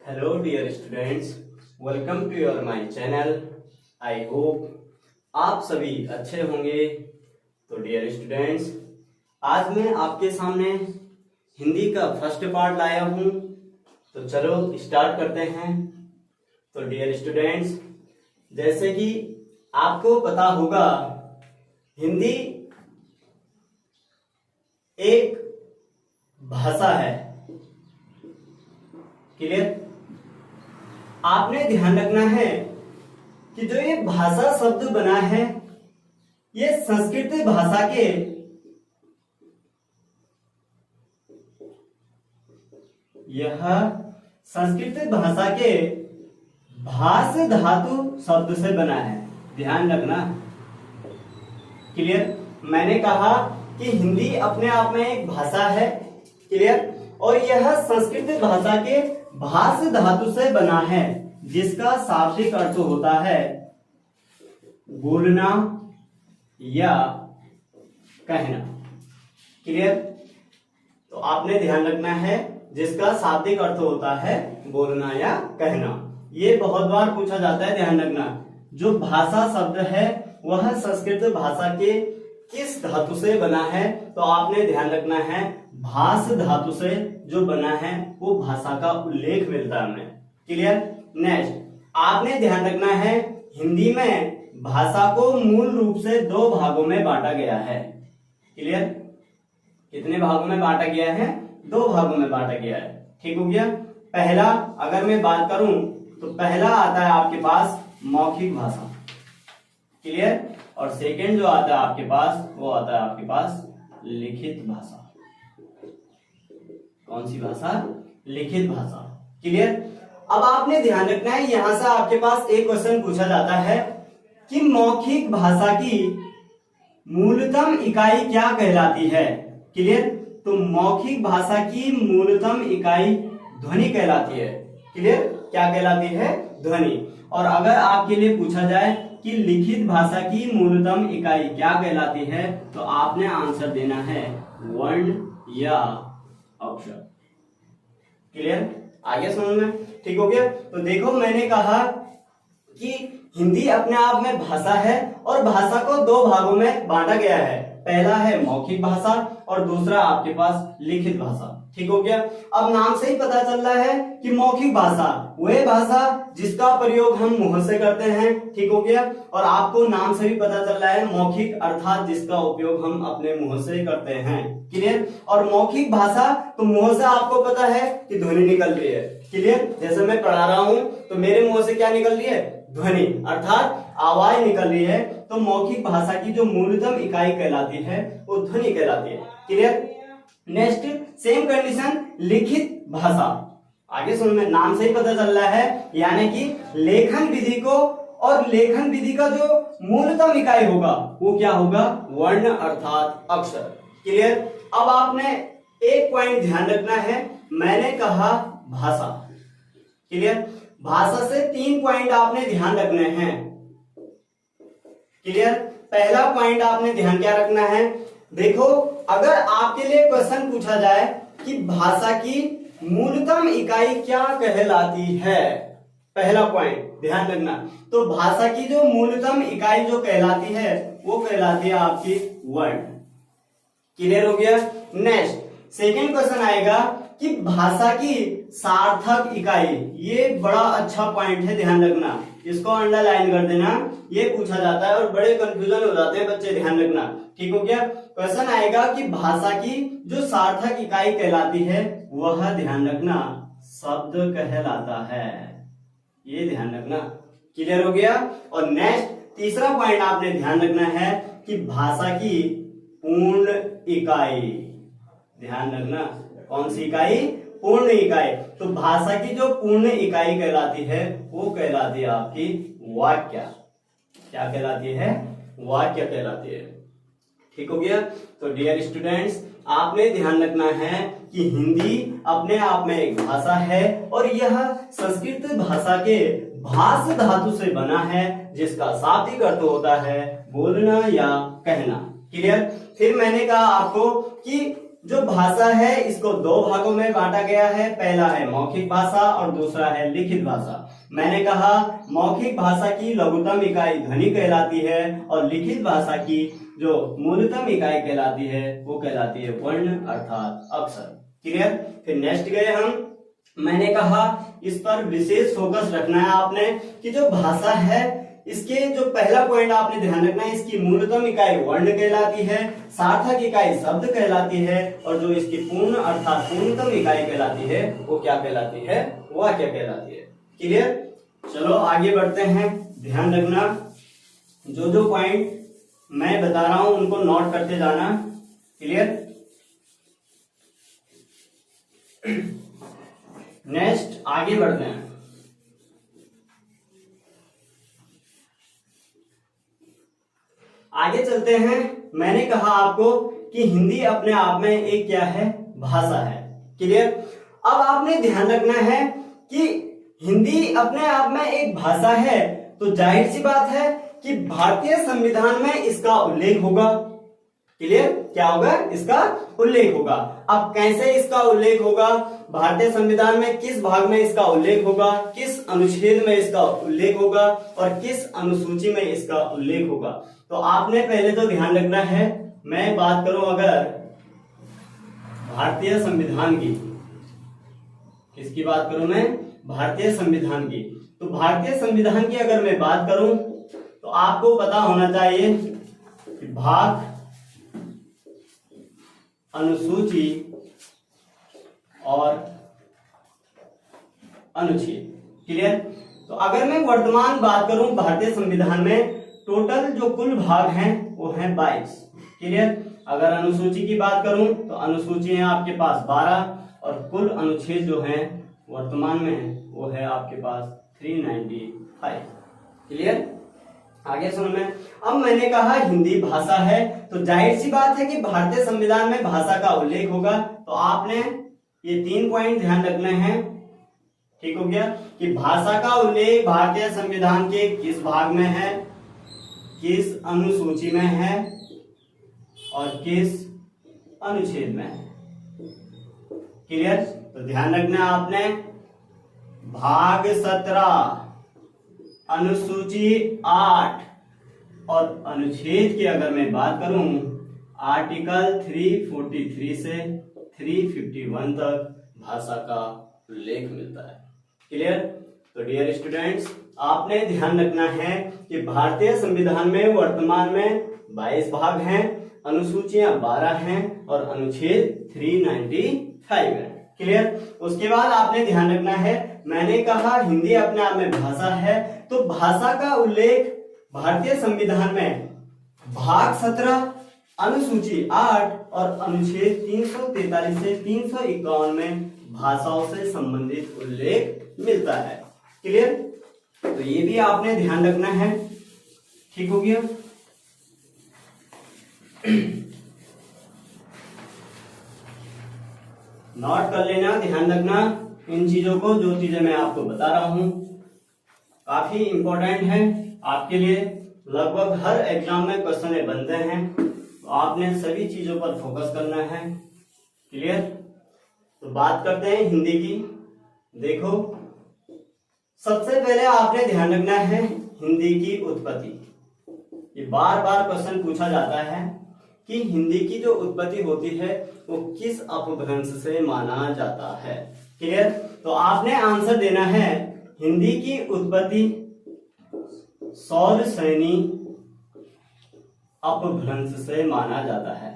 Hello dear students, welcome to your my channel. I hope आप सभी अच्छे होंगे। तो डियर स्टूडेंट्स, आज मैं आपके सामने हिंदी का फर्स्ट पार्ट लाया हूँ। तो चलो स्टार्ट करते हैं। तो डियर स्टूडेंट्स, जैसे कि आपको पता होगा, हिंदी एक भाषा है। क्लियर? आपने ध्यान रखना है कि जो ये भाषा शब्द बना है, ये संस्कृत भाषा के भाष धातु शब्द से बना है। ध्यान रखना। क्लियर? मैंने कहा कि हिंदी अपने आप में एक भाषा है। क्लियर? और यह संस्कृत भाषा के भाष धातु से बना है, जिसका शाब्दिक अर्थ होता है बोलना या कहना। क्लियर? तो आपने ध्यान रखना है, जिसका शाब्दिक अर्थ होता है बोलना या कहना। ये बहुत बार पूछा जाता है, ध्यान रखना। जो भाषा शब्द है वह संस्कृत भाषा के किस धातु से बना है, तो आपने ध्यान रखना है भाष धातु से जो बना है वो भाषा का उल्लेख मिलता है हमें। क्लियर? नेक्स्ट, आपने ध्यान रखना है हिंदी में भाषा को मूल रूप से दो भागों में बांटा गया है। क्लियर? कितने भागों में बांटा गया है? दो भागों में बांटा गया है। ठीक हो गया? पहला अगर मैं बात करूं तो पहला आता है आपके पास मौखिक भाषा। क्लियर? और सेकंड जो आता है आपके पास, वो आता है आपके पास लिखित भाषा। कौन सी भाषा? लिखित भाषा। क्लियर? अब आपने ध्यान रखना है, यहां से आपके पास एक क्वेश्चन पूछा जाता है कि मौखिक भाषा की मूलतम इकाई क्या कहलाती है। क्लियर? तो मौखिक भाषा की मूलतम इकाई ध्वनि कहलाती है। क्लियर? क्या कहलाती है? ध्वनि। और अगर आपके लिए पूछा जाए कि लिखित भाषा की मूलतम इकाई क्या कहलाती है, तो आपने आंसर देना है वर्ण या अक्षर। क्लियर? आगे समझ में? ठीक हो गया? तो देखो, मैंने कहा कि हिंदी अपने आप में भाषा है और भाषा को दो भागों में बांटा गया है। पहला है मौखिक भाषा और दूसरा आपके पास लिखित भाषा। ठीक हो गया? अब नाम से ही पता चल रहा है कि मौखिक भाषा वह भाषा जिसका प्रयोग हम मुंह से करते हैं। ठीक हो गया? और आपको नाम से भी पता चल रहा है मौखिक अर्थात जिसका उपयोग हम अपने मुंह से करते हैं। क्लियर? और मौखिक भाषा तो मुंह से आपको पता है कि ध्वनि निकल रही है। क्लियर? जैसे मैं पढ़ा रहा हूं तो मेरे मुंह से क्या निकल रही है? ध्वनि अर्थात आवाज निकल रही है। तो मौखिक भाषा की जो मूलतम इकाई कहलाती है वो ध्वनि कहलाती है। क्लियर? नेक्स्ट, सेम कंडीशन लिखित भाषा। आगे सुन में नाम से ही पता चल रहा है, यानी कि लेखन विधि को, और लेखन विधि का जो मूलतम इकाई होगा वो क्या होगा? वर्ण अर्थात अक्षर। क्लियर? अब आपने एक पॉइंट ध्यान रखना है, मैंने कहा भाषा। क्लियर? भाषा से 3 पॉइंट आपने ध्यान रखने हैं। क्लियर? पहला पॉइंट आपने ध्यान क्या रखना है? देखो, अगर आपके लिए क्वेश्चन पूछा जाए कि भाषा की मूलतम इकाई क्या कहलाती है, पहला पॉइंट ध्यान रखना, तो भाषा की जो मूलतम इकाई जो कहलाती है वो कहलाती है आपकी वर्ण। क्लियर हो गया? नेक्स्ट, सेकेंड क्वेश्चन आएगा कि भाषा की सार्थक इकाई। ये बड़ा अच्छा पॉइंट है, ध्यान रखना, इसको अंडरलाइन कर देना। ये पूछा जाता है और बड़े कंफ्यूजन हो जाते हैं बच्चे, ध्यान रखना। ठीक हो गया? क्वेश्चन आएगा कि भाषा की जो सार्थक इकाई कहलाती है वह, ध्यान रखना, शब्द कहलाता है। ये ध्यान रखना। क्लियर हो गया? और नेक्स्ट, तीसरा पॉइंट आपने ध्यान रखना है कि भाषा की पूर्ण इकाई। ध्यान रखना, कौन सी इकाई? पूर्ण इकाई। तो भाषा की जो पूर्ण इकाई कहलाती है वो कहलाती है आपकी वाक्य। क्या कहलाती है? वाक्य कहलाती है। ठीक हो गया? तो डियर स्टूडेंट्स, आपने ध्यान रखना है कि हिंदी अपने आप में एक भाषा है और यह संस्कृत भाषा के भाष धातु से बना है, जिसका शाब्दिक अर्थ होता है बोलना या कहना। क्लियर? फिर मैंने कहा आपको कि जो भाषा है इसको दो भागों में बांटा गया है, पहला है मौखिक भाषा और दूसरा है लिखित भाषा। मैंने कहा मौखिक भाषा की लघुतम इकाई ध्वनि कहलाती है और लिखित भाषा की जो मूलतम इकाई कहलाती है वो कहलाती है वर्ण अर्थात अक्षर। क्लियर। फिर नेक्स्ट गए हम। मैंने कहा इस पर विशेष फोकस रखना है आपने कि जो भाषा है इसके जो पहला पॉइंट आपने ध्यान रखना है, इसकी मूलतम इकाई वर्ण कहलाती है, सार्थक इकाई शब्द कहलाती है और जो इसकी पूर्ण अर्थात पूर्णतम इकाई कहलाती है वो क्या कहलाती है, वाक्य कहलाती है। क्लियर। चलो आगे बढ़ते हैं। ध्यान रखना जो जो पॉइंट मैं बता रहा हूं उनको नोट करते जाना। क्लियर। नेक्स्ट आगे बढ़ते हैं। आगे चलते हैं। मैंने कहा आपको कि हिंदी अपने आप में एक क्या है, भाषा है। क्लियर। अब आपने ध्यान रखना है कि हिंदी अपने आप में एक भाषा है तो जाहिर सी बात है कि भारतीय संविधान में इसका उल्लेख होगा। क्लियर। क्या होगा, इसका उल्लेख होगा। अब कैसे इसका उल्लेख होगा, भारतीय संविधान में किस भाग में इसका उल्लेख होगा, किस अनुच्छेद में इसका उल्लेख होगा और किस अनुसूची में इसका उल्लेख होगा। तो आपने पहले तो ध्यान रखना है, मैं बात करूं अगर भारतीय संविधान की, किसकी बात करूं मैं, भारतीय संविधान की। तो भारतीय संविधान की अगर मैं बात करूं तो आपको पता होना चाहिए कि भाग, अनुसूची और अनुच्छेद। क्लियर। तो अगर मैं वर्तमान बात करूं भारतीय संविधान में टोटल जो कुल भाग हैं वो हैं 22। क्लियर। अगर अनुसूची की बात करूं तो अनुसूची है आपके पास 12 और कुल अनुच्छेद जो हैं वर्तमान में है वो है आपके पास 395। क्लियर। आगे सुनो। मैं अब मैंने कहा हिंदी भाषा है तो जाहिर सी बात है कि भारतीय संविधान में भाषा का उल्लेख होगा। तो आपने ये 3 पॉइंट ध्यान रखने हैं। ठीक हो गया कि भाषा का उल्लेख भारतीय संविधान के किस भाग में है, किस अनुसूची में है और किस अनुच्छेद में है। क्लियर। तो ध्यान रखना आपने भाग 17, अनुसूची 8 और अनुच्छेद की अगर मैं बात करूं आर्टिकल 343 से 351 तक भाषा का उल्लेख मिलता है। क्लियर। तो डियर स्टूडेंट्स, आपने ध्यान रखना है कि भारतीय संविधान में वर्तमान में 22 भाग हैं, अनुसूचियां 12 हैं और अनुच्छेद 395 है। क्लियर। उसके बाद आपने ध्यान रखना है, मैंने कहा हिंदी अपने आप में भाषा है तो भाषा का उल्लेख भारतीय संविधान में भाग 17, अनुसूची 8 और अनुच्छेद 343 से 351 में भाषाओं से संबंधित उल्लेख मिलता है। क्लियर। तो ये भी आपने ध्यान रखना है। ठीक हो गया। नोट कर लेना, ध्यान रखना इन चीजों को, जो चीजें मैं आपको बता रहा हूं काफी इंपॉर्टेंट है आपके लिए। लगभग हर एग्जाम में क्वेश्चन बनते हैं तो आपने सभी चीजों पर फोकस करना है। क्लियर। तो बात करते हैं हिंदी की। देखो सबसे पहले आपने ध्यान रखना है हिंदी की उत्पत्ति। ये बार बार क्वेश्चन पूछा जाता है कि हिंदी की जो उत्पत्ति होती है वो किस अपभ्रंश से माना जाता है। क्लियर। तो आपने आंसर देना है हिंदी की उत्पत्ति सौरसेनी अपभ्रंश से माना जाता है।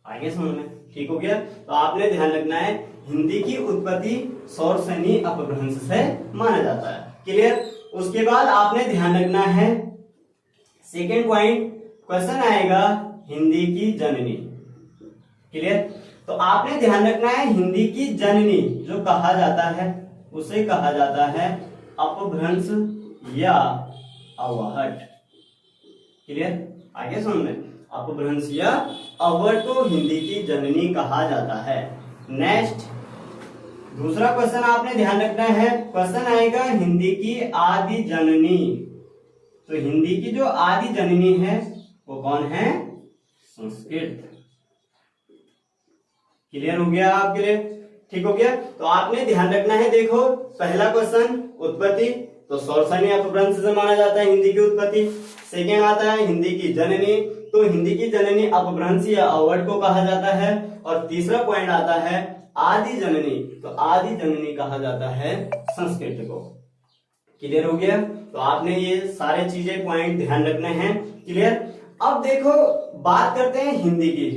आगे समझ में। ठीक हो गया। तो आपने ध्यान रखना है हिंदी की उत्पत्ति सौरसेनी अपभ्रंश से माना जाता है। क्लियर। उसके बाद आपने ध्यान रखना है सेकेंड पॉइंट, क्वेश्चन आएगा हिंदी की जननी। क्लियर। तो आपने ध्यान रखना है हिंदी की जननी जो कहा जाता है उसे कहा जाता है अपभ्रंश या अवहट। क्लियर। आगे सुन में, अपभ्रंश या अवहट को हिंदी की जननी कहा जाता है। नेक्स्ट दूसरा क्वेश्चन आपने ध्यान रखना है, क्वेश्चन आएगा हिंदी की आदि जननी। तो हिंदी की जो आदि जननी है वो कौन है? संस्कृत। क्लियर हो गया आपके लिए? ठीक हो गया। तो आपने ध्यान रखना है, देखो पहला क्वेश्चन उत्पत्ति, तो सोर्सन या अपभ्रंश से माना जाता है हिंदी की उत्पत्ति। सेकेंड आता है हिंदी की जननी, तो हिंदी की जननी अपभ्रंश या अवर्ण को कहा जाता है। और तीसरा पॉइंट आता है आदि जननी, तो आदि जननी कहा जाता है संस्कृत को। क्लियर हो गया? तो आपने ये सारे चीजें पॉइंट ध्यान रखने हैं। क्लियर? अब देखो बात करते हैं हिंदी की।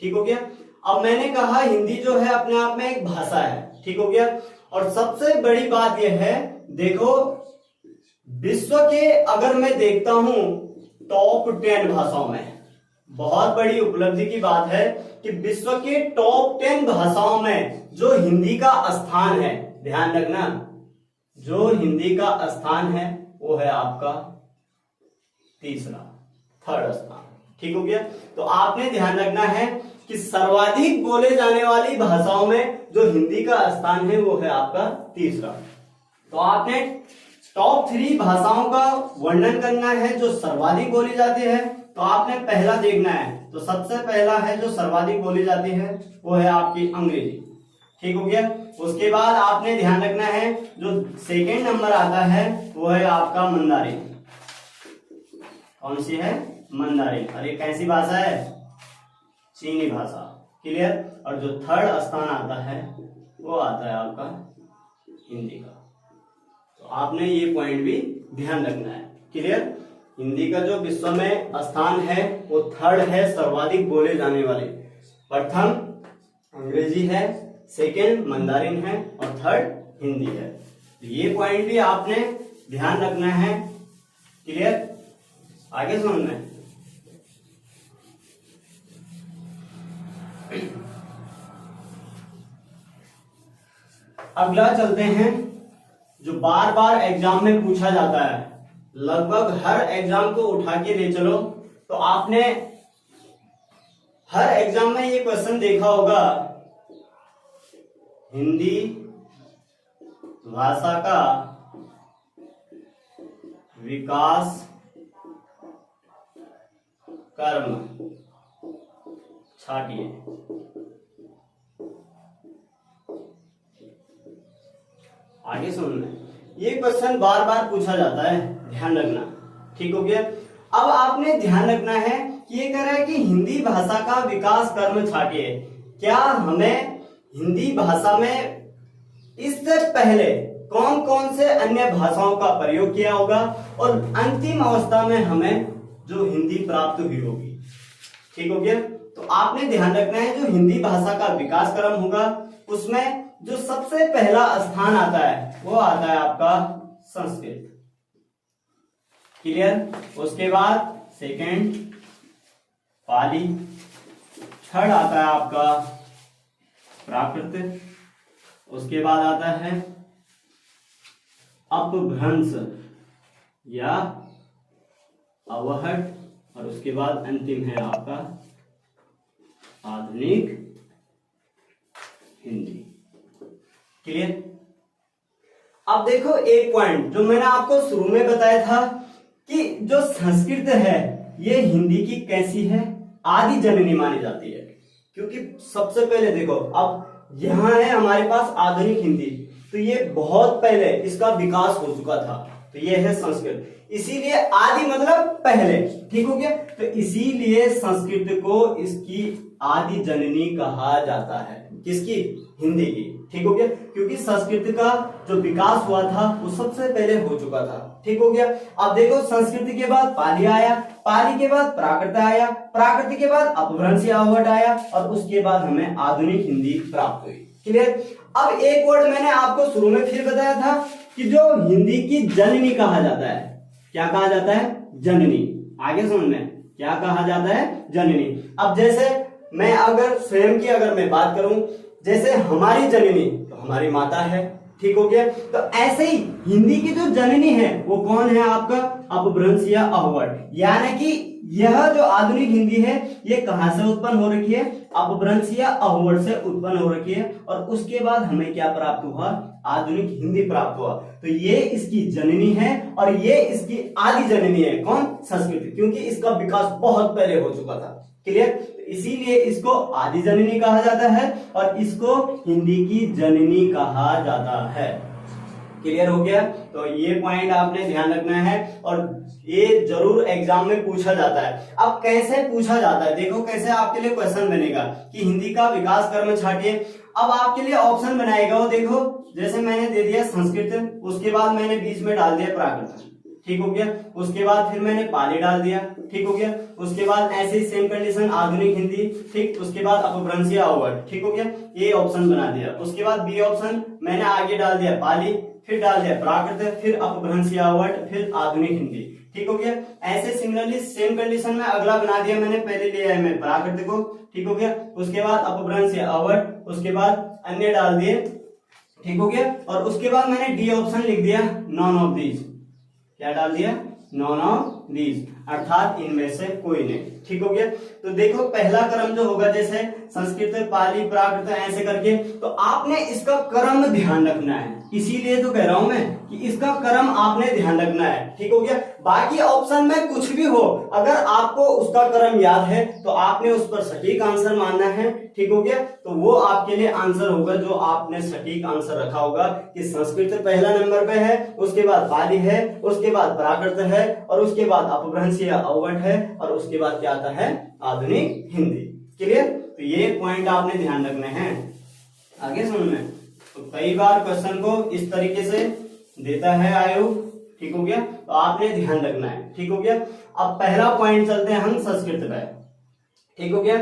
ठीक हो गया? अब मैंने कहा हिंदी जो है अपने आप में एक भाषा है। ठीक हो गया? और सबसे बड़ी बात यह है, देखो विश्व के अगर मैं देखता हूं टॉप 10 भाषाओं में, बहुत बड़ी उपलब्धि की बात है कि विश्व के टॉप 10 भाषाओं में जो हिंदी का स्थान है, ध्यान रखना, जो हिंदी का स्थान है वो है आपका तीसरा, थर्ड स्थान। ठीक हो गया? तो आपने ध्यान रखना है कि सर्वाधिक बोले जाने वाली भाषाओं में जो हिंदी का स्थान है वो है आपका तीसरा। तो आपने टॉप 3 भाषाओं का वर्णन करना है जो सर्वाधिक बोली जाती है। तो आपने पहला देखना है, तो सबसे पहला है जो सर्वाधिक बोली जाती है वो है आपकी अंग्रेजी। ठीक हो गया? उसके बाद आपने ध्यान रखना है जो सेकेंड नंबर आता है वो है आपका मंदारिन। कौन सी है? मंदारिन। और ये कैसी भाषा है? चीनी भाषा। क्लियर? और जो थर्ड स्थान आता है वो आता है आपका हिंदी का। तो आपने ये पॉइंट भी ध्यान रखना है। क्लियर? हिंदी का जो विश्व में स्थान है वो थर्ड है सर्वाधिक बोले जाने वाले। प्रथम अंग्रेजी है, सेकेंड मंदारिन है और थर्ड हिंदी है। तो ये पॉइंट भी आपने ध्यान रखना है। क्लियर? आगे समझना है। अगला चलते हैं जो बार बार एग्जाम में पूछा जाता है, लगभग हर एग्जाम को उठा के ले चलो। तो आपने हर एग्जाम में ये क्वेश्चन देखा होगा, हिंदी भाषा का विकास कर्म छाटिए। आगे सुनना, ये क्वेश्चन बार बार पूछा जाता है, ध्यान रखना। ठीक हो गया? अब आपने ध्यान रखना है कि ये कह रहा है कि हिंदी भाषा का विकास कर्म छाटिए। क्या हमें हिंदी भाषा में इससे पहले कौन कौन से अन्य भाषाओं का प्रयोग किया होगा और अंतिम अवस्था में हमें जो हिंदी प्राप्त हुई होगी। ठीक हो गया? तो आपने ध्यान रखना है जो हिंदी भाषा का विकास क्रम होगा उसमें जो सबसे पहला स्थान आता है वो आता है आपका संस्कृत। क्लियर? उसके बाद सेकंड पाली, थर्ड आता है आपका प्राकृत, उसके बाद आता है अपभ्रंश या अवहट और उसके बाद अंतिम है आपका आधुनिक हिंदी। क्लियर? अब देखो एक पॉइंट जो मैंने आपको शुरू में बताया था कि जो संस्कृत है ये हिंदी की कैसी है? आदि जननी मानी जाती है। क्योंकि सबसे पहले देखो, अब यहां है हमारे पास आधुनिक हिंदी, तो ये बहुत पहले इसका विकास हो चुका था, तो ये है संस्कृत। इसीलिए आदि मतलब पहले। ठीक हो गया? तो इसीलिए संस्कृत को इसकी आदि जननी कहा जाता है। किसकी? हिंदी की। ठीक हो गया? क्योंकि संस्कृत का जो विकास हुआ था वो सबसे पहले हो चुका था। ठीक हो गया? अब देखो संस्कृत के बाद पाली आया, पाली के बाद प्राकृत आया, प्राकृत के बाद अपभ्रंश या अवहट आया और उसके बाद हमें आधुनिक हिंदी प्राप्त हुई। क्लियर? अब एक वर्ड मैंने आपको शुरू में फिर बताया था कि जो हिंदी की जननी कहा जाता है, क्या कहा जाता है? जननी। आगे समझ में, क्या कहा जाता है? जननी। अब जैसे मैं अगर स्वयं की अगर मैं बात करूं, जैसे हमारी जननी तो हमारी माता है। ठीक हो गया? तो ऐसे ही हिंदी की जो जननी है वो कौन है? आपका अपभ्रंश या अवहट। यानी कि यह जो आधुनिक हिंदी है ये कहां से उत्पन्न हो रखी है? अपभ्रंश या अवहट से उत्पन्न हो रखी है और उसके बाद हमें क्या प्राप्त हुआ? आधुनिक हिंदी प्राप्त हुआ। तो ये इसकी जननी है और ये इसकी आदि जननी है। कौन? संस्कृत। क्योंकि इसका विकास बहुत पहले हो चुका था। क्लियर? इसीलिए इसको आदि जननी कहा जाता है और इसको हिंदी की जननी कहा जाता है। क्लियर हो गया? तो ये पॉइंट आपने ध्यान रखना है और ये जरूर एग्जाम में पूछा जाता है। अब कैसे पूछा जाता है, देखो कैसे आपके लिए क्वेश्चन बनेगा कि हिंदी का विकास क्रम छाटिए। अब आपके लिए ऑप्शन बनाएगा वो, देखो जैसे मैंने दे दिया संस्कृत, उसके बाद मैंने बीच में डाल दिया प्राकृत, ठीक हो गया। उसके बाद फिर मैंने पाली डाल दिया, ठीक हो गया। उसके बाद ऐसे ही सेम कंडीशन आधुनिक हिंदी, ठीक। उसके बाद अपभ्रंशीय अववर्ड, ठीक हो गया। ये ऑप्शन बना दिया। उसके बाद बी ऑप्शन मैंने आगे डाल दिया पाली, फिर डाल दिया प्राकृत, फिर अपभ्रंशीय अववर्ड, फिर आधुनिक हिंदी, ठीक हो गया। ऐसे सिमिलरली सेम कंडीशन में अगला बना दिया मैंने, पहले लिया है मैं प्राकृत को, ठीक हो गया। उसके बाद अपभ्रंशीय अववर्ड, उसके बाद अन्य डाल दिए, ठीक हो गया। और उसके बाद मैंने डी ऑप्शन लिख दिया नॉन ऑफ दीज, क्या डाल दिया? नॉन ऑफ दीज, अर्थात इनमें से कोई नहीं, ठीक हो गया। तो देखो पहला क्रम जो होगा जैसे संस्कृत, पाली, प्राकृत ऐसे करके, तो आपने इसका क्रम ध्यान रखना है। इसीलिए तो कह रहा हूं मैं कि इसका क्रम आपने ध्यान रखना है, ठीक हो गया। बाकी ऑप्शन में कुछ भी हो, अगर आपको उसका क्रम याद है तो आपने उस पर सटीक आंसर मानना है, ठीक हो गया। तो वो आपके लिए आंसर होगा जो आपने सटीक आंसर रखा होगा कि संस्कृत पहला नंबर पे है, उसके बाद पाली है, उसके बाद प्राकृत है और उसके बाद अपभ्रंशीय अववर्ड है और उसके बाद क्या आता है? आधुनिक हिंदी। क्लियर? तो ये पॉइंट आपने ध्यान रखने हैं। आगे सुनना, तो कई बार क्वेश्चन को इस तरीके से देता है आयोग, ठीक हो गया। तो आपने ध्यान रखना है, ठीक हो गया। अब पहला पॉइंट चलते हैं हम संस्कृत पे, ठीक हो गया।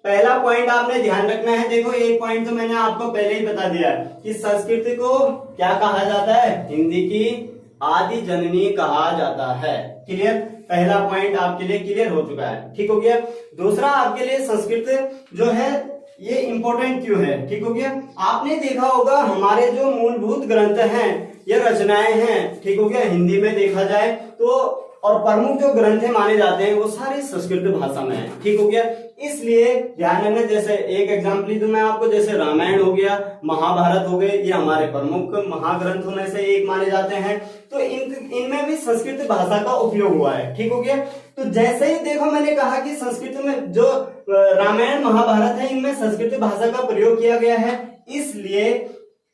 पहला पॉइंट आपने ध्यान रखना है। देखो एक पॉइंट तो मैंने आपको पहले ही बता दिया है कि संस्कृत को क्या कहा जाता है? हिंदी की आदि जननी कहा जाता है। क्लियर? पहला पॉइंट आपके लिए क्लियर हो चुका है, ठीक हो गया। दूसरा आपके लिए संस्कृत जो है ये इंपॉर्टेंट क्यों है, ठीक हो गया। आपने देखा होगा हमारे जो मूलभूत ग्रंथ हैं, ये रचनाएं हैं, ठीक हो गया, हिंदी में देखा जाए तो, और प्रमुख जो ग्रंथ माने जाते हैं वो सारे संस्कृत भाषा में है, ठीक हो गया। इसलिए ध्यान रखना, जैसे एक एग्जाम्पल दूं मैं आपको, जैसे रामायण हो गया, महाभारत हो गए, ये हमारे प्रमुख महाग्रंथों में से एक माने जाते हैं। तो इनमें भी संस्कृत भाषा का उपयोग हुआ है, ठीक हो गया। तो जैसे ही देखो मैंने कहा कि संस्कृत में जो रामायण महाभारत है इनमें संस्कृत भाषा का प्रयोग किया गया है, इसलिए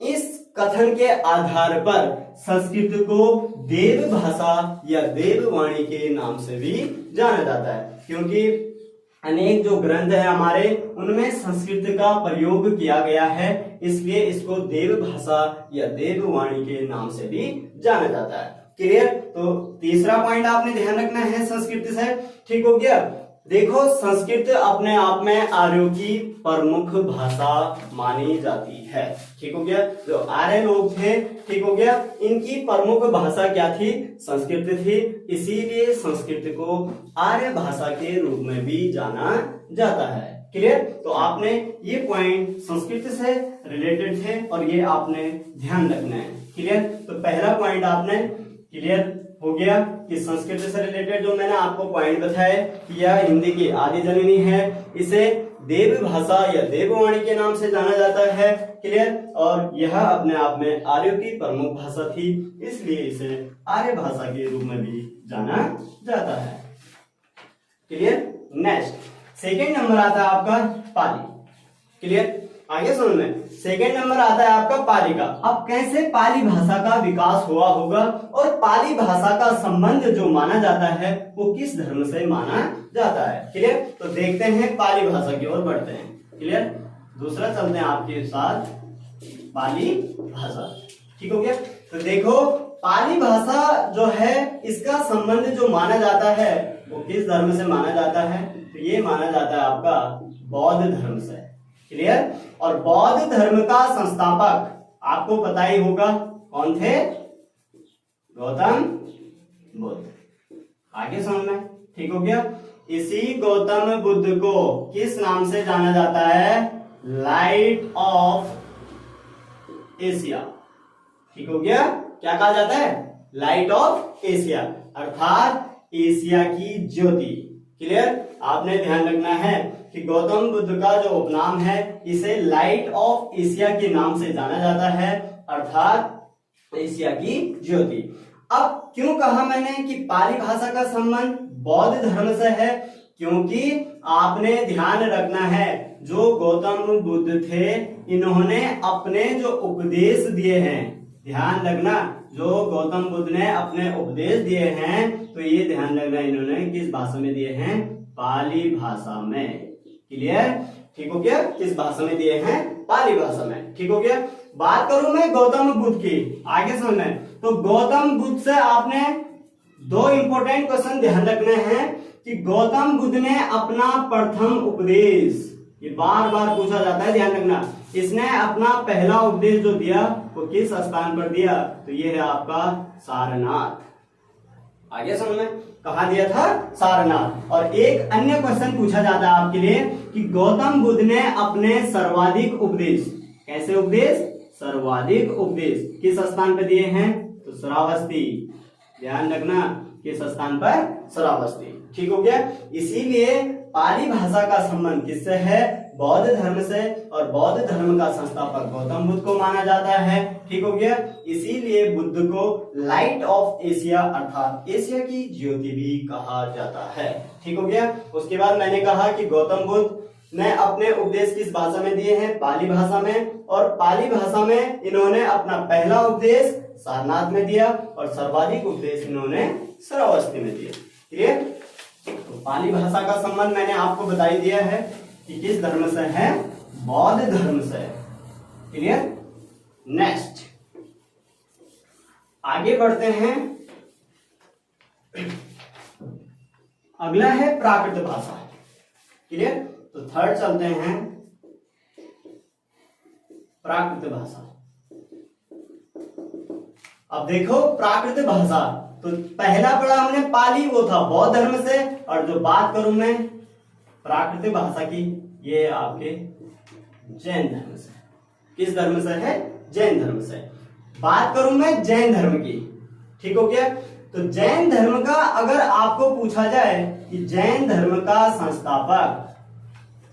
इस कथन के आधार पर संस्कृत को देव भाषा या देववाणी के नाम से भी जाना जाता है, क्योंकि अनेक जो ग्रंथ है हमारे उनमें संस्कृत का प्रयोग किया गया है, इसलिए इसको देव भाषा या देववाणी के नाम से भी जाना जाता है। क्लियर? तो तीसरा पॉइंट आपने ध्यान रखना है संस्कृत से, ठीक हो गया। देखो संस्कृत अपने आप में आर्यों की प्रमुख भाषा मानी जाती है, ठीक हो गया। जो आर्य लोग थे, ठीक हो गया, इनकी प्रमुख भाषा क्या थी? संस्कृत थी, इसीलिए संस्कृत को आर्य भाषा के रूप में भी जाना जाता है। क्लियर? तो आपने ये पॉइंट संस्कृत से रिलेटेड थे और ये आपने ध्यान रखना है। क्लियर? तो पहला पॉइंट आपने क्लियर हो गया कि संस्कृत से रिलेटेड जो मैंने आपको पॉइंट बताया कि यह हिंदी की आदि जननी है, इसे देव भाषा या देववाणी के नाम से जाना जाता है। क्लियर? और यह अपने आप में आर्यों की प्रमुख भाषा थी, इसलिए इसे आर्य भाषा के रूप में भी जाना जाता है। क्लियर? नेक्स्ट सेकेंड नंबर आता है आपका पाली। क्लियर? आगे सुन लें, सेकेंड नंबर आता है आपका पाली का। अब कैसे पाली भाषा का विकास हुआ होगा और पाली भाषा का संबंध जो माना जाता है वो किस धर्म से माना जाता है। क्लियर? तो देखते हैं पाली भाषा की ओर बढ़ते हैं। क्लियर? दूसरा चलते हैं आपके साथ पाली भाषा, ठीक हो गया। तो देखो पाली भाषा जो है इसका संबंध जो माना जाता है वो किस धर्म से माना जाता है? तो ये माना जाता है आपका बौद्ध धर्म से। क्लियर? और बौद्ध धर्म का संस्थापक आपको पता ही होगा कौन थे? गौतम बुद्ध। आगे सुनना, ठीक हो गया। इसी गौतम बुद्ध को किस नाम से जाना जाता है? लाइट ऑफ एशिया, ठीक हो गया। क्या कहा जाता है? लाइट ऑफ एशिया, अर्थात एशिया की ज्योति। क्लियर? आपने ध्यान रखना है कि गौतम बुद्ध का जो उपनाम है इसे लाइट ऑफ एशिया के नाम से जाना जाता है, अर्थात एशिया की ज्योति। अब क्यों कहा मैंने कि पाली भाषा का संबंध बौद्ध धर्म से है? क्योंकि आपने ध्यान रखना है जो गौतम बुद्ध थे इन्होंने अपने जो उपदेश दिए हैं, ध्यान रखना, जो गौतम बुद्ध ने अपने उपदेश दिए हैं तो ये ध्यान रखना इन्होंने किस भाषा में दिए हैं, पाली भाषा में। क्लियर, ठीक हो गया, किस भाषा में दिए हैं, पाली भाषा में। ठीक हो गया। बात करूं मैं गौतम बुद्ध की, आगे समझना है तो गौतम बुद्ध से आपने दो इंपॉर्टेंट क्वेश्चन ध्यान रखने हैं कि गौतम बुद्ध ने अपना प्रथम उपदेश, ये बार बार पूछा जाता है, ध्यान रखना, इसने अपना पहला उपदेश जो दिया वो किस स्थान पर दिया, तो ये है आपका सारनाथ। आगे समझ में, कहा दिया था, सारनाथ। और एक अन्य क्वेश्चन पूछा जाता है आपके लिए कि गौतम बुद्ध ने अपने सर्वाधिक उपदेश, कैसे उपदेश, सर्वाधिक उपदेश किस स्थान पर दिए हैं, तो श्रावस्ती। ध्यान रखना, किस स्थान पर, श्रावस्ती। ठीक हो गया। इसीलिए पाली भाषा का संबंध किससे है, बौद्ध धर्म से, और बौद्ध धर्म का संस्थापक गौतम बुद्ध को माना जाता है। ठीक हो गया। इसीलिए बुद्ध को लाइट ऑफ एशिया अर्थात एशिया की ज्योति भी कहा जाता है। ठीक हो गया। उसके बाद मैंने कहा कि गौतम बुद्ध ने अपने उपदेश किस भाषा में दिए हैं, पाली भाषा में, और पाली भाषा में इन्होंने अपना पहला उपदेश सारनाथ में दिया और सर्वाधिक उपदेश इन्होंने श्रावस्ती में दिया। क्लियर। तो पाली भाषा का संबंध मैंने आपको बता ही दिया है कि किस धर्म से है, बौद्ध धर्म से। क्लियर। नेक्स्ट आगे बढ़ते हैं, अगला है प्राकृत भाषा। क्लियर। तो थर्ड चलते हैं, प्राकृत भाषा। अब देखो प्राकृत भाषा, तो पहला पढ़ा हमने पाली, वो था बौद्ध धर्म से, और जो बात करूं मैं प्राकृत भाषा की, ये आपके जैन धर्म से। किस धर्म से है, जैन धर्म से। बात करूं मैं जैन धर्म की। ठीक हो गया। तो जैन धर्म का अगर आपको पूछा जाए कि जैन धर्म का संस्थापक,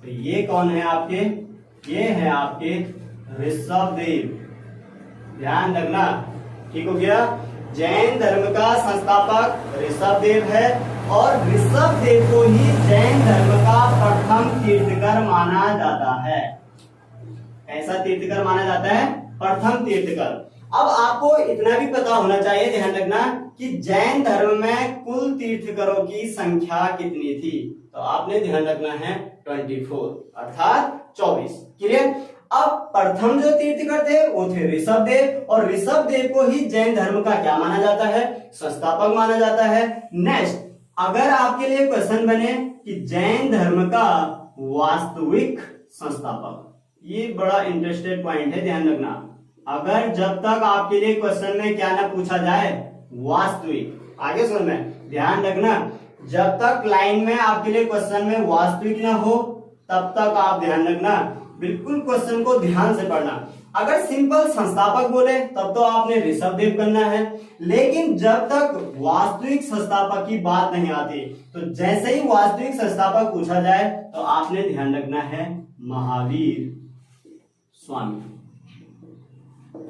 तो ये कौन है आपके, ये है आपके ऋषभदेव। ध्यान रखना। ठीक हो गया। जैन धर्म का संस्थापक ऋषभदेव है, और ऋषभदेव को ही जैन धर्म का प्रथम तीर्थकर माना जाता है। ऐसा तीर्थकर माना जाता है, प्रथम तीर्थकर। अब आपको इतना भी पता होना चाहिए, ध्यान रखना, कि जैन धर्म में कुल तीर्थकरों की संख्या कितनी थी, तो आपने ध्यान रखना है 24 अर्थात 24। क्लियर। अब प्रथम जो तीर्थकर थे वो थे ऋषभदेव, और ऋषभदेव को ही जैन धर्म का क्या माना जाता है, संस्थापक माना जाता है। नेक्स्ट, अगर आपके लिए क्वेश्चन बने कि जैन धर्म का वास्तविक संस्थापक, ये बड़ा इंटरेस्टेड पॉइंट है, ध्यान रखना। अगर जब तक आपके लिए क्वेश्चन में क्या ना पूछा जाए वास्तविक, आगे सुन में ध्यान रखना, जब तक लाइन में आपके लिए क्वेश्चन में वास्तविक ना हो तब तक आप ध्यान रखना, बिल्कुल क्वेश्चन को ध्यान से पढ़ना। अगर सिंपल संस्थापक बोले तब तो आपने ऋषभदेव करना है, लेकिन जब तक वास्तविक संस्थापक की बात नहीं आती, तो जैसे ही वास्तविक संस्थापक पूछा जाए तो आपने ध्यान रखना है महावीर स्वामी।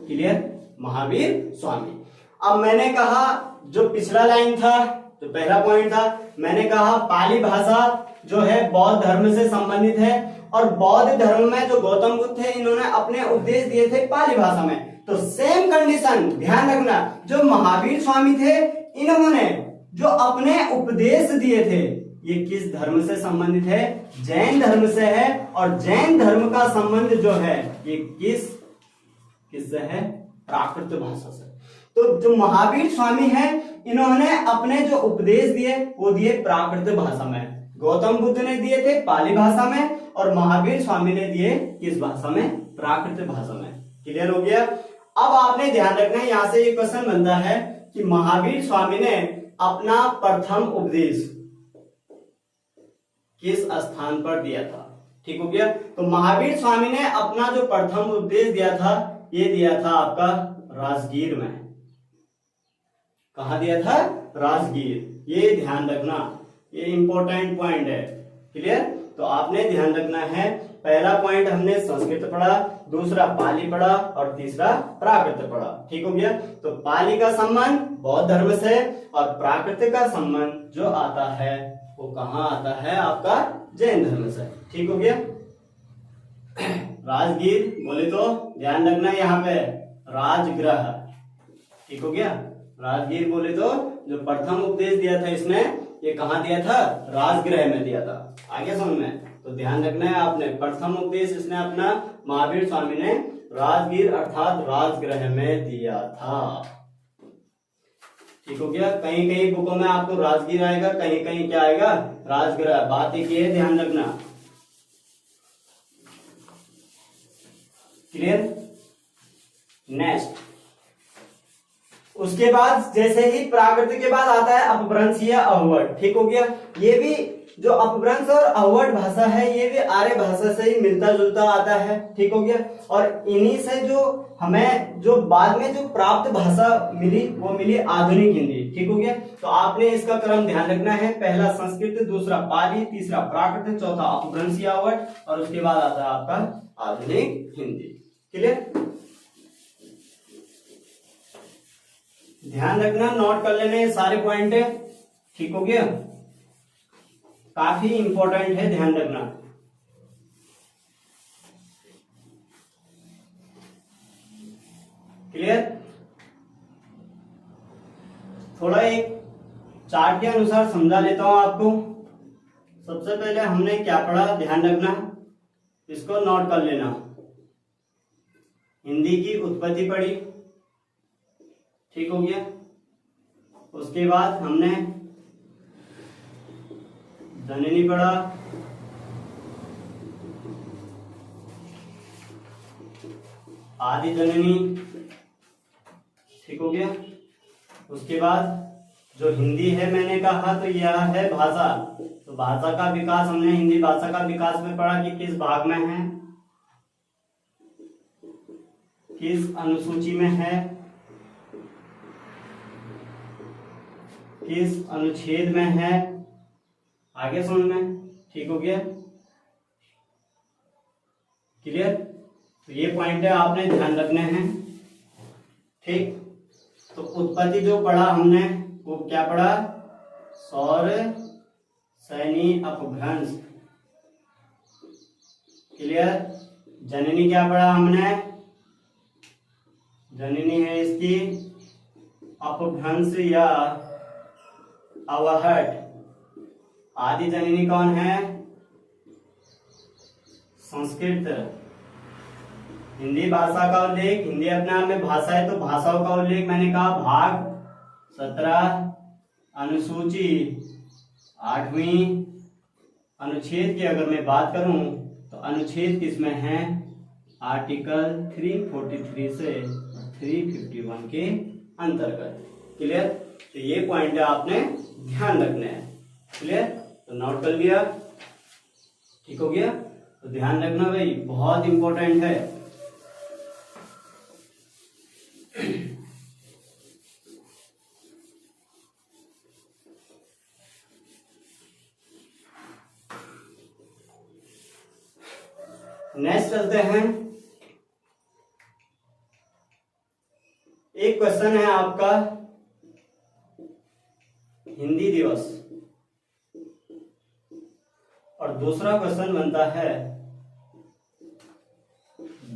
क्लियर, महावीर स्वामी। अब मैंने कहा जो पिछला लाइन था, जो पहला पॉइंट था, मैंने कहा पाली भाषा जो है बौद्ध धर्म से संबंधित है, और बौद्ध धर्म में जो गौतम बुद्ध थे इन्होंने अपने उपदेश दिए थे पाली भाषा में। तो सेम कंडीशन ध्यान रखना, जो महावीर स्वामी थे इन्होंने जो अपने उपदेश दिए थे ये किस धर्म से संबंधित है, जैन धर्म से है। और जैन धर्म का संबंध जो है ये किससे है, प्राकृत भाषा से। तो जो महावीर स्वामी है इन्होंने अपने जो उपदेश दिए वो दिए प्राकृत भाषा में, गौतम बुद्ध ने दिए थे पाली भाषा में, और महावीर स्वामी ने दिए किस भाषा में, प्राकृत भाषा में। क्लियर हो गया। अब आपने ध्यान रखना है, यहां से ये क्वेश्चन बनता है कि महावीर स्वामी ने अपना प्रथम उपदेश किस स्थान पर दिया था। ठीक हो गया। तो महावीर स्वामी ने अपना जो प्रथम उपदेश दिया था ये दिया था आपका राजगीर में। कहा दिया था, राजगीर। ये ध्यान रखना, ये इंपॉर्टेंट पॉइंट है। क्लियर। तो आपने ध्यान रखना है, पहला पॉइंट हमने संस्कृत पढ़ा, दूसरा पाली पढ़ा, और तीसरा प्राकृत पढ़ा। ठीक हो गया। तो पाली का संबंध बौद्ध धर्म से, और प्राकृत का संबंध जो आता है वो कहाँ आता है? आपका जैन धर्म से। ठीक हो गया। राजगीर बोले तो ध्यान रखना यहाँ पे राजगृह। ठीक हो गया। राजगीर बोले तो जो प्रथम उपदेश दिया था इसने, ये कहाँ दिया था? राजगृह में दिया था। आगे समझ में? तो ध्यान रखना है आपने, प्रथम उपदेश इसने अपना महावीर स्वामी ने राजगीर अर्थात राजगृह में दिया था। ठीक हो गया। कहीं कहीं बुकों में आपको राजगीर आएगा, कहीं कहीं क्या आएगा? राजगृह। बात एक ये ध्यान रखना। क्लियर? नेक्स्ट, उसके बाद जैसे ही प्राकृत के बाद आता है अपभ्रंश या अववर्ड। ठीक हो गया। ये भी जो अपभ्रंश और अववर्ड भाषा है ये भी आर्य भाषा से ही मिलता जुलता आता है। ठीक हो गया। और इन्हीं से जो हमें जो बाद में जो प्राप्त भाषा मिली वो मिली आधुनिक हिंदी। ठीक हो गया। तो आपने इसका क्रम ध्यान रखना है, पहला संस्कृत, दूसरा पाली, तीसरा प्राकृत, चौथा अपभ्रंश या अववर्ड और उसके बाद आता है आपका आधुनिक हिंदी। क्लियर? ध्यान रखना, नोट कर लेने सारे पॉइंट है। ठीक हो गया। काफी इंपॉर्टेंट है, ध्यान रखना। क्लियर? थोड़ा एक चार्ट के अनुसार समझा लेता हूं आपको। सबसे पहले हमने क्या पढ़ा, ध्यान रखना, इसको नोट कर लेना। हिंदी की उत्पत्ति पढ़ी। ठीक हो गया। उसके बाद हमने जननी पढ़ा, आदि जननी। ठीक हो गया। उसके बाद जो हिंदी है मैंने कहा तो यह है भाषा। तो भाषा का विकास हमने हिंदी भाषा का विकास में पढ़ा कि किस भाग में है, किस अनुसूची में है, किस अनुच्छेद में है। आगे समझ में? ठीक हो गया। क्लियर? तो ये पॉइंट है आपने ध्यान रखने हैं। ठीक। तो उत्पत्ति जो पढ़ा हमने वो क्या पढ़ा? सौर सैनी अपभ्रंश। क्लियर? जननी क्या पढ़ा हमने? जननी है इसकी अपभ्रंश या अवहट। आदि जननी कौन है? संस्कृत। हिंदी भाषा का उल्लेख, हिंदी अपने आप में भाषा है तो भाषाओं का उल्लेख मैंने कहा भाग 17, अनुसूची 8वीं। अनुच्छेद की अगर मैं बात करूं तो अनुच्छेद किसमें है? आर्टिकल 343 से 351 के अंतर्गत। क्लियर? तो ये पॉइंट आपने ध्यान रखना है। क्लियर? तो नोट कर लिया। ठीक हो गया। तो ध्यान रखना भाई, बहुत इंपॉर्टेंट है। नेक्स्ट चलते हैं। एक क्वेश्चन है आपका हिंदी दिवस और दूसरा क्वेश्चन बनता है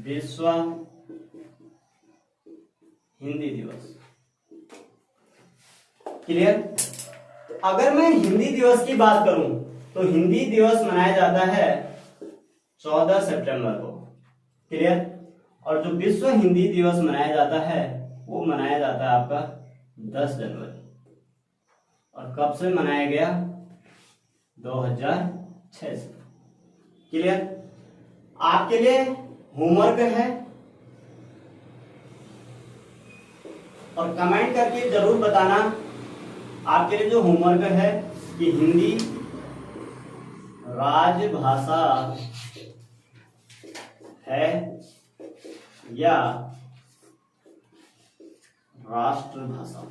विश्व हिंदी दिवस। क्लियर? अगर मैं हिंदी दिवस की बात करूं तो हिंदी दिवस मनाया जाता है 14 सितंबर को। क्लियर? और जो विश्व हिंदी दिवस मनाया जाता है वो मनाया जाता है आपका 10 जनवरी। और कब से मनाया गया? 2006 से। क्लियर? आपके लिए होमवर्क है और कमेंट करके जरूर बताना आपके लिए जो होमवर्क है कि हिंदी राजभाषा है या राष्ट्रभाषा।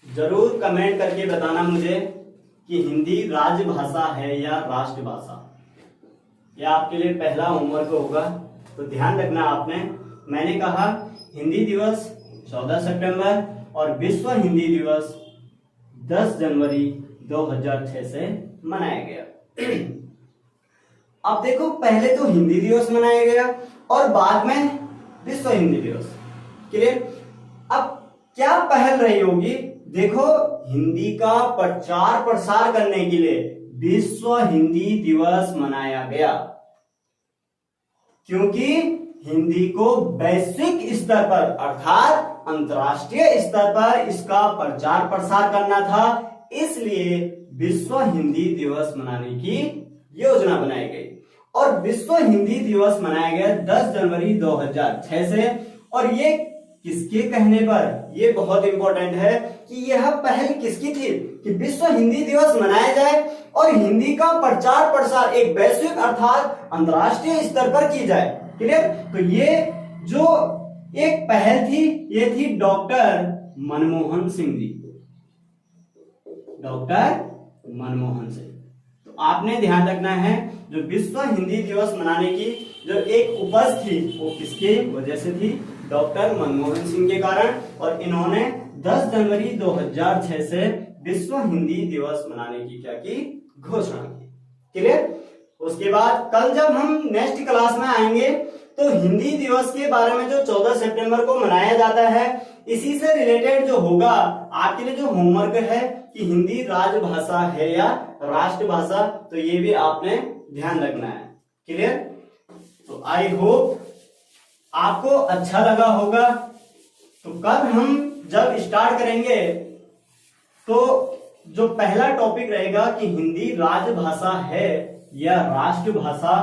जरूर कमेंट करके बताना मुझे कि हिंदी राजभाषा है या राष्ट्रभाषा। यह आपके लिए पहला होमवर्क होगा। तो ध्यान रखना आपने, मैंने कहा हिंदी दिवस 14 सितंबर और विश्व हिंदी दिवस 10 जनवरी 2006 से मनाया गया। अब देखो, पहले तो हिंदी दिवस मनाया गया और बाद में विश्व हिंदी दिवस। क्लियर? अब क्या पहल रही होगी? देखो, हिंदी का प्रचार प्रसार करने के लिए विश्व हिंदी दिवस मनाया गया, क्योंकि हिंदी को वैश्विक स्तर पर अर्थात अंतर्राष्ट्रीय स्तर पर इसका प्रचार प्रसार करना था। इसलिए विश्व हिंदी दिवस मनाने की योजना बनाई गई और विश्व हिंदी दिवस मनाया गया 10 जनवरी 2006 से। और ये किसके कहने पर? ये बहुत इंपॉर्टेंट है कि यह पहल किसकी थी कि विश्व हिंदी दिवस मनाया जाए और हिंदी का प्रचार प्रसार एक वैश्विक अर्थात अंतर्राष्ट्रीय स्तर पर की जाए। क्लियर? तो ये जो एक पहल थी, ये थी डॉक्टर मनमोहन सिंह जी, डॉक्टर मनमोहन सिंह। तो आपने ध्यान रखना है, जो विश्व हिंदी दिवस मनाने की जो एक उपज थी वो किसकी वजह से थी? डॉक्टर मनमोहन सिंह के कारण। और इन्होंने 10 जनवरी 2006 से विश्व हिंदी दिवस मनाने की क्या की? घोषणा की। क्लियर? उसके बाद कल जब हम नेक्स्ट क्लास में आएंगे तो हिंदी दिवस के बारे में जो 14 सितंबर को मनाया जाता है, इसी से रिलेटेड जो होगा आपके लिए जो होमवर्क है कि हिंदी राजभाषा है या राष्ट्रभाषा, तो ये भी आपने ध्यान रखना है। क्लियर? तो आई होप आपको अच्छा लगा होगा। तो कल हम जब स्टार्ट करेंगे तो जो पहला टॉपिक रहेगा कि हिंदी राजभाषा है या राष्ट्रभाषा,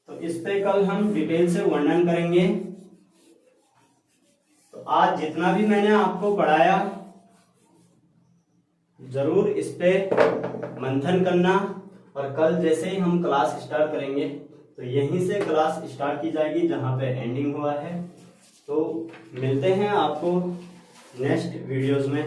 तो इस पे कल हम डिटेल से वर्णन करेंगे। तो आज जितना भी मैंने आपको पढ़ाया जरूर इस पे मंथन करना और कल जैसे ही हम क्लास स्टार्ट करेंगे तो यहीं से क्लास स्टार्ट की जाएगी जहां पे एंडिंग हुआ है। तो मिलते हैं आपको नेक्स्ट वीडियोस में।